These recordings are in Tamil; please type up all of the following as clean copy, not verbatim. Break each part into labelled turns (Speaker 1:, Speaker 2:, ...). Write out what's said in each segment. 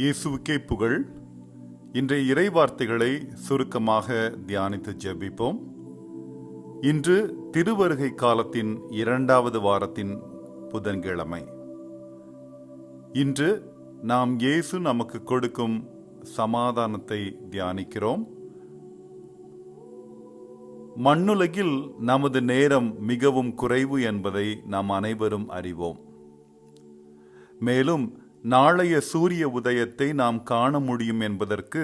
Speaker 1: இயேசுவுக்கே புகழ். இன்றைய இறை வார்த்தைகளை சுருக்கமாக தியானித்து ஜெபிப்போம். இன்று திருவருகை காலத்தின் 2வது வாரத்தின் புதன்கிழமை. இன்று நாம் இயேசு நமக்கு கொடுக்கும் சமாதானத்தை தியானிக்கிறோம். மண்ணுலகில் நமது நேரம் மிகவும் குறைவு என்பதை நாம் அனைவரும் அறிவோம். மேலும் நாளைய சூரிய உதயத்தை நாம் காண முடியும் என்பதற்கு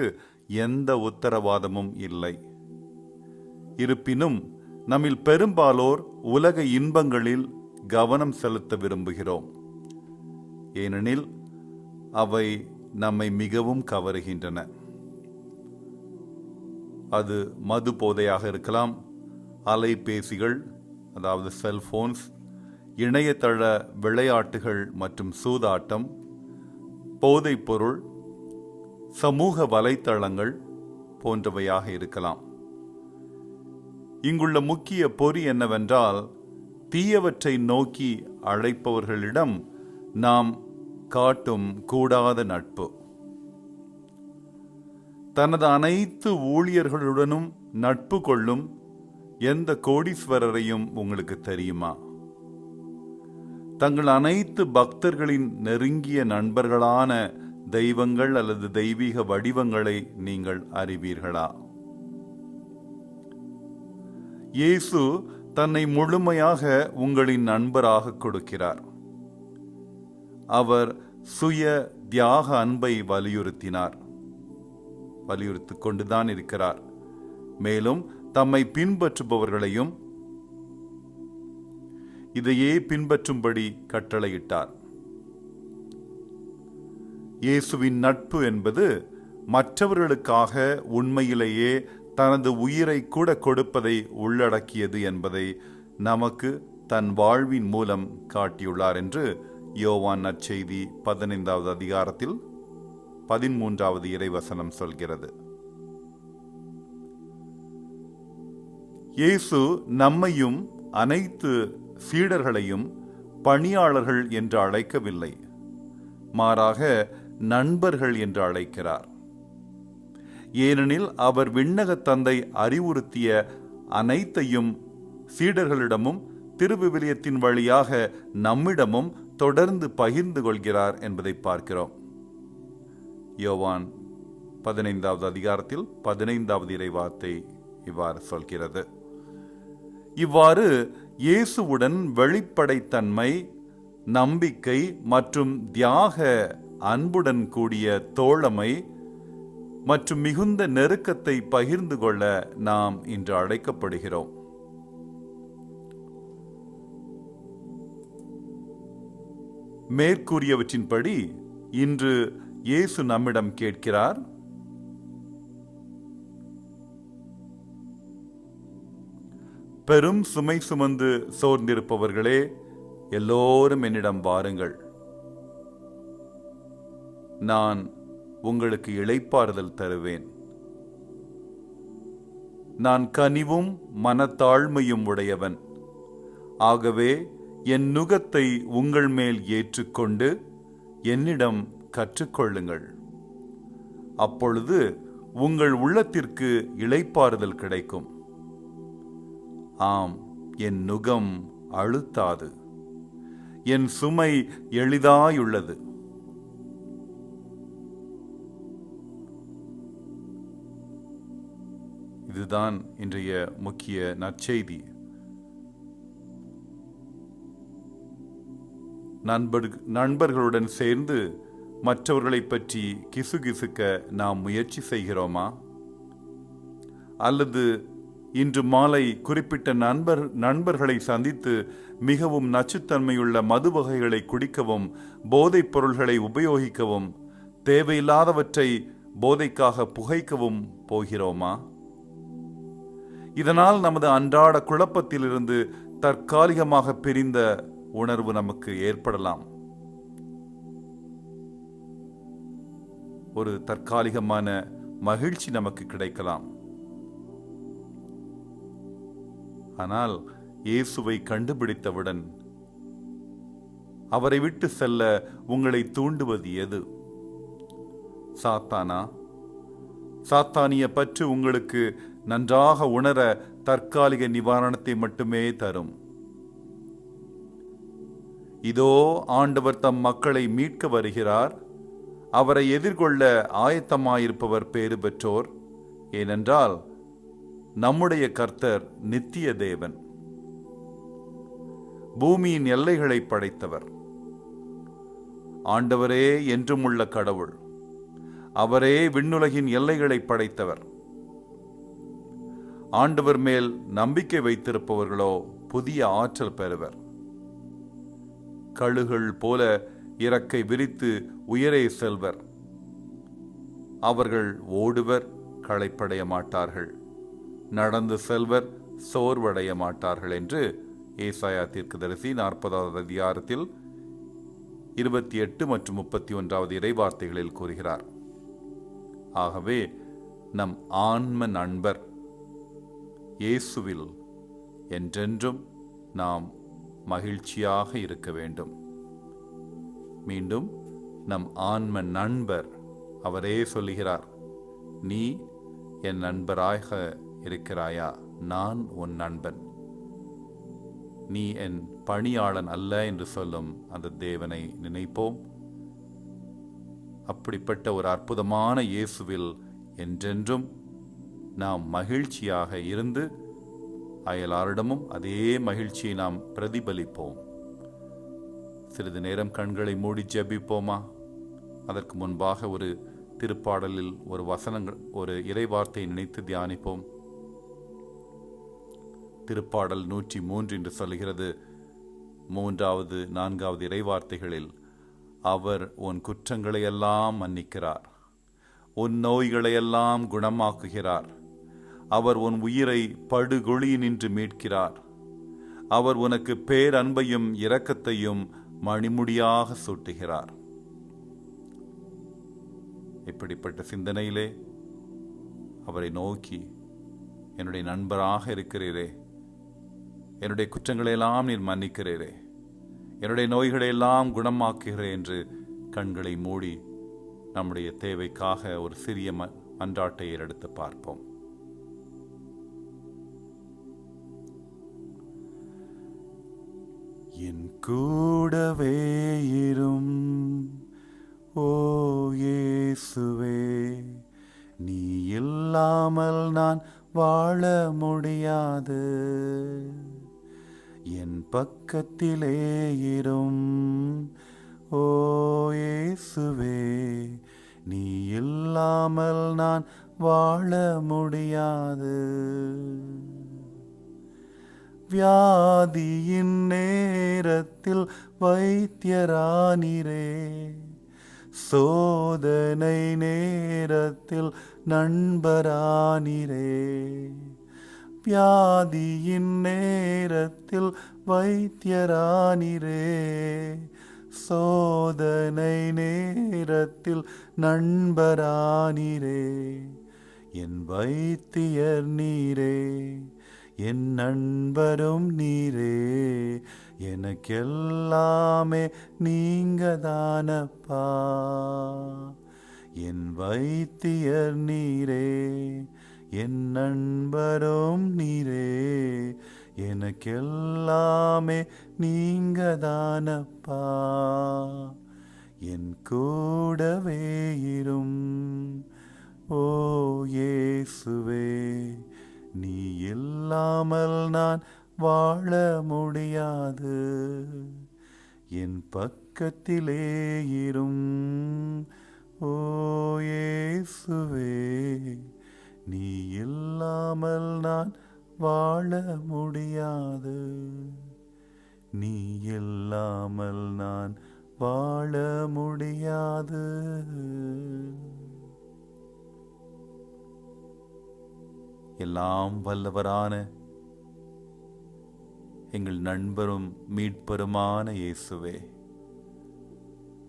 Speaker 1: எந்த உத்தரவாதமும் இல்லை. இருப்பினும் நம்மில் பெரும்பாலோர் உலக இன்பங்களில் கவனம் செலுத்த விரும்புகிறோம். ஏனெனில் அவை நம்மை மிகவும் கவருகின்றன. அது மது போதையாக இருக்கலாம், அலைபேசிகள் அதாவது செல்போன்ஸ், இணையதள விளையாட்டுகள் மற்றும் சூதாட்டம், போதைப் பொருள், சமூக வலைத்தளங்கள் போன்றவையாக இருக்கலாம். இங்குள்ள முக்கிய பொறி என்னவென்றால், தீயவற்றை நோக்கி அழைப்பவர்களிடம் நாம் காட்டும் கூடாத நட்பு. தனது அனைத்து ஊழியர்களுடனும் நட்பு கொள்ளும் எந்த கோடீஸ்வரரையும் உங்களுக்கு தெரியுமா? தங்கள் அனைத்து பக்தர்களின் நெருங்கிய நண்பர்களான தெய்வங்கள் அல்லது தெய்வீக வடிவங்களை நீங்கள் அறிவீர்களா? இயேசு தன்னை முழுமையாக உங்களின் நண்பராக கொடுக்கிறார். அவர் சுய தியாக அன்பை வலியுறுத்திக் கொண்டுதான் இருக்கிறார். மேலும் தம்மை பின்பற்றுபவர்களையும் இதையே பின்பற்றும்படி கட்டளையிட்டார். இயேசுவின் நட்பு என்பது மற்றவர்களுக்காக உண்மையிலேயே தனது உயிரை கூட கொடுப்பதை உள்ளடக்கியது என்பதை நமக்கு தன் வாழ்வின் மூலம் காட்டியுள்ளார் என்று யோவான் நற்செய்தி 15வது அதிகாரத்தில் 13வது இறைவசனம் சொல்கிறது. இயேசு நம்மையும் அனைத்து சீடர்களையும் பணியாளர்கள் என்று அழைக்கவில்லை, மாறாக நண்பர்கள் என்று அழைக்கிறார். ஏனெனில் அவர் விண்ணக தந்தை அறிவுறுத்திய அனைத்தையும் சீடர்களிடமும் திருவிவிலியத்தின் வழியாக நம்மிடமும் தொடர்ந்து பகிர்ந்து கொள்கிறார் என்பதை பார்க்கிறோம். யோவான் 15வது அதிகாரத்தில் 15வது இறைவார்த்தை இவ்வாறு சொல்கிறது. இவ்வாறு இயேசுவுடன் வெளிப்படைத்தன்மை, நம்பிக்கை மற்றும் தியாக அன்புடன் கூடிய தோழமை மற்றும் மிகுந்த நெருக்கத்தை பகிர்ந்து கொள்ள நாம் இன்று அழைக்கப்படுகிறோம். மேற்கூறியவற்றின்படி இன்று இயேசு நம்மிடம் கேட்கிறார், பெரும் சுமை சுமந்து சோர்ந்திருப்பவர்களே, எல்லோரும் என்னிடம் வாருங்கள், நான் உங்களுக்கு இளைப்பாறுதல் தருவேன். நான் கனிவும் மனத்தாழ்மையும் உடையவன். ஆகவே என் நுகத்தை உங்கள் மேல் ஏற்றுக்கொண்டு என்னிடம் கற்றுக்கொள்ளுங்கள். அப்பொழுது உங்கள் உள்ளத்திற்கு இளைப்பாறுதல் கிடைக்கும். ஆம், என் நுகம் அழுத்தாது, என் சுமை எளிதாயுள்ளது. இதுதான் இன்றைய முக்கிய நற்செய்தி. நண்பர்களுடன் சேர்ந்து மற்றவர்களை பற்றி கிசுகிசுக்க நாம் முயற்சி செய்கிறோமா? அல்லது இன்று மாலை குறிப்பிட்ட நண்பர்களை சந்தித்து மிகவும் நச்சுத்தன்மையுள்ள மது வகைகளை குடிக்கவும், போதைப் பொருள்களை உபயோகிக்கவும், தேவையில்லாதவற்றை போதைக்காக புகைக்கவும் போகிறோமா? இதனால் நமது அன்றாட குழப்பத்திலிருந்து தற்காலிகமாக பிரிந்த உணர்வு நமக்கு ஏற்படலாம். ஒரு தற்காலிகமான மகிழ்ச்சி நமக்கு கிடைக்கலாம். ஆனால் இயேசுவை கண்டுபிடித்தவுடன் அவரை விட்டு செல்ல உங்களை தூண்டுவது எது? சாத்தானா? சாத்தானிய பற்று உங்களுக்கு நன்றாக உணர தற்காலிக நிவாரணத்தை மட்டுமே தரும். இதோ ஆண்டவர் தம் மக்களை மீட்க வருகிறார். அவரை எதிர்கொள்ள ஆயத்தமாயிருப்பவர் பேறு பெற்றோர். ஏனென்றால் நம்முடைய கர்த்தர் நித்திய தேவன், பூமியின் எல்லைகளை படைத்தவர். ஆண்டவரே என்றுமுள்ள கடவுள். அவரே விண்ணுலகின் எல்லைகளை படைத்தவர். ஆண்டவர் மேல் நம்பிக்கை வைத்திருப்பவர்களோ புதிய ஆற்றல் பெறுவர். கழுகுகள் போல இறக்கை விரித்து உயரே செல்வர். அவர்கள் ஓடுவர், களைப்படைய மாட்டார்கள். நடந்து செல்வர், சோர்வடைய மாட்டார்கள் என்று ஏசாயா தீர்க்கதரிசி 40வது அதிகாரத்தில் 28 மற்றும் 31வது இறைவார்த்தைகளில் கூறுகிறார். ஆகவே நம் ஆன்ம நண்பர் இயேசுவில் என்றென்றும் நாம் மகிழ்ச்சியாக இருக்க வேண்டும். மீண்டும் நம் ஆன்ம நண்பர் அவரே சொல்லுகிறார், நீ என் நண்பராக இருக்கிறாயா? நான் உன் நண்பன். நீ என் பணியாளன் அல்ல என்று சொல்லும் அந்த தேவனை நினைப்போம். அப்படிப்பட்ட ஒரு அற்புதமான இயேசுவில் என்றென்றும் நாம் மகிழ்ச்சியாக இருந்து அயலாரிடமும் அதே மகிழ்ச்சியை நாம் பிரதிபலிப்போம். சிறிது நேரம் கண்களை மூடி ஜெபிப்போமா? அதற்கு முன்பாக ஒரு திருப்பாடலில் ஒரு வசனங்கள், ஒரு இறைவார்த்தையை நினைத்து தியானிப்போம். திருப்பாடல் 103 என்று சொல்கிறது. 3வது 4வது இறைவார்த்தைகளில், அவர் உன் குற்றங்களை எல்லாம் மன்னிக்கிறார், உன் நோய்களை எல்லாம் குணமாக்குகிறார். அவர் உன் உயிரை படுகொழியினின்று மீட்கிறார். அவர் உனக்கு பேரன்பையும் இரக்கத்தையும் மணிமுடியாக சூட்டுகிறார். இப்படிப்பட்ட சிந்தனையிலே அவரை நோக்கி, என்னுடைய நண்பராக இருக்கிறீரே, என்னுடைய குற்றங்களையெல்லாம் நீர் மன்னிக்கிறீரே, என்னுடைய நோய்களையெல்லாம் குணமாக்குகிறேன் என்று கண்களை மூடி நம்முடைய தேவைக்காக ஒரு சிறிய மன்றாட்டை எடுத்து பார்ப்போம். என் கூடவே இரும் ஓ இயேசுவே, நீ இல்லாமல் நான் வாழ முடியாது. என் பக்கத்திலே இரும் ஓ இயேசுவே, நீ இல்லாமல் நான் வாழ முடியாது. வியாதியின் நேரத்தில் வைத்தியரானீரே, சோதனை நேரத்தில் நண்பரானீரே. வியாதியின் நேரத்தில் வைத்தியரானீரே, சோதனை நேரத்தில் நண்பரானீரே. என் வைத்தியர் நீரே, என் நண்பரும் நீரே, எனக்கெல்லாமே நீங்கதானப்பா. என் வைத்தியர் நீரே, என் நண்பரும் நீரே, எனக்கெல்லாமே நீங்கதானப்பா. என் கூடவே இரும் ஓ இயேசுவே, நீ இல்லாமல் நான் வாழ முடியாது. என் பக்கத்திலே இரும் ஓ இயேசுவே, நீ இல்லாமல் நான் வாழ முடியாது. நீ இல்லாமல் நான் வாழ முடியாது. எல்லாம் வல்லவரான எங்கள் நண்பரும் மீட்பருமான இயேசுவே,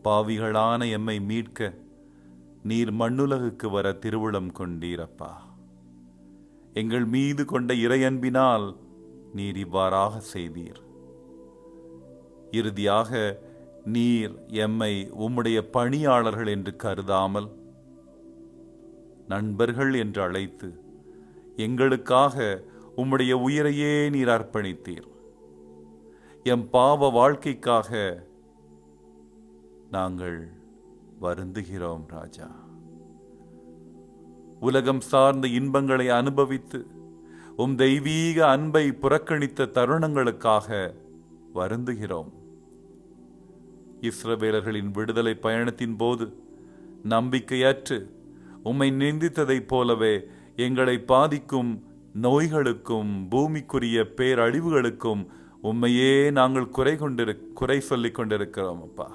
Speaker 1: பாவிகளான எம்மை மீட்க நீர் மண்ணுலகுக்கு வர திருவுளம் கொண்டீரப்பா. எங்கள் மீது கொண்ட இறையன்பினால் நீர் இவ்வாறாக செய்தீர். இறுதியாக நீர் எம்மை உம்முடைய பணியாளர்கள் என்று கருதாமல் நண்பர்கள் என்று அழைத்து எங்களுக்காக உம்முடைய உயிரையே நீர் அர்ப்பணித்தீர். எம் பாவ வாழ்க்கைக்காக நாங்கள் வருந்துகிறோம் ராஜா. உலகம் சார்ந்த இன்பங்களை அனுபவித்து உம் தெய்வீக அன்பை புறக்கணித்த தருணங்களுக்காக வருந்துகிறோம். இஸ்ரவேலர்களின் விடுதலை பயணத்தின் போது நம்பிக்கையற்று உம்மை நிந்தித்ததைப் போலவே எங்களை பாதிக்கும் நோய்களுக்கும் பூமிக்குரிய பேரழிவுகளுக்கும் உம்மையே நாங்கள் குறை சொல்லிக் கொண்டிருக்கிறோம். அப்பா,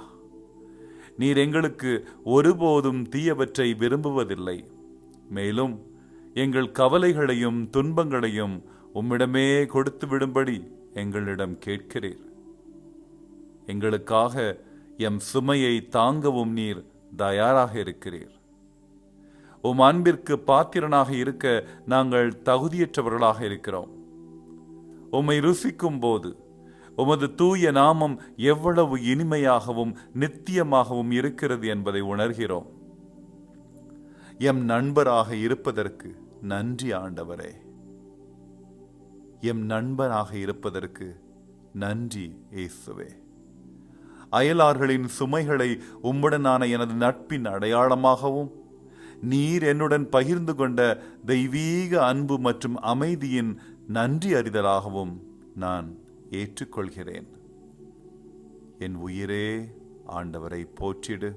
Speaker 1: நீர் எங்களுக்கு ஒருபோதும் தீயவற்றை விரும்புவதில்லை. மேலும் எங்கள் கவலைகளையும் துன்பங்களையும் உம்மிடமே கொடுத்து விடும்படி எங்களிடம் கேட்கிறீர். எங்களுக்காக எம் சுமையை தாங்கவும் நீர் தயாராக இருக்கிறீர். உம் அன்பிற்கு பாத்திரனாக இருக்க நாங்கள் தகுதியற்றவர்களாக இருக்கிறோம். உம்மை ருசிக்கும் போது உமது தூய நாமம் எவ்வளவு இனிமையாகவும் நித்தியமாகவும் இருக்கிறது என்பதை உணர்கிறோம். எம் நண்பராக இருப்பதற்கு நன்றி ஆண்டவரே. எம் நண்பனாக இருப்பதற்கு நன்றி இயேசுவே. அயலார்களின் சுமைகளை உம்முடனான எனது நட்பின் அடையாளமாகவும் நீர் என்னுடன் பகிர்ந்து கொண்ட தெய்வீக அன்பு மற்றும் அமைதியின் நன்றி அறிதலாகவும் நான் ஏற்றுக்கொள்கிறேன். என் உயிரே ஆண்டவரை போற்றிடு.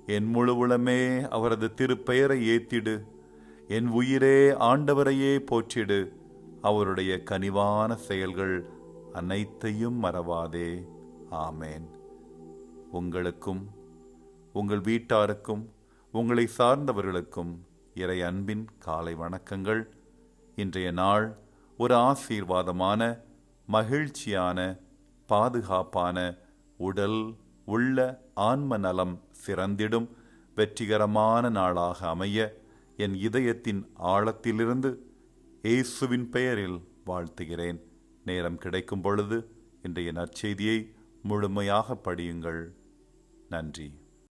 Speaker 1: என் முழு உளமே அவரது திருப்பெயரை ஏத்திடு. என் உயிரே ஆண்டவரையே போற்றிடு. அவருடைய கனிவான செயல்கள் அனைத்தையும் மறவாதே. ஆமேன். உங்களுக்கும் உங்கள் வீட்டாருக்கும் உங்களை சார்ந்தவர்களுக்கும் இறை அன்பின் காலை வணக்கங்கள். இன்றைய நாள் ஒரு ஆசீர்வாதமான, மகிழ்ச்சியான, பாதுகாப்பான, உடல் உள்ள ஆன்ம நலம் சிறந்திடும் வெற்றிகரமான நாளாக அமைய என் இதயத்தின் ஆழத்திலிருந்து இயேசுவின் பெயரில் வாழ்த்துகிறேன். நேரம் கிடைக்கும் பொழுது இன்றைய நற்செய்தியை முழுமையாக படியுங்கள். நன்றி.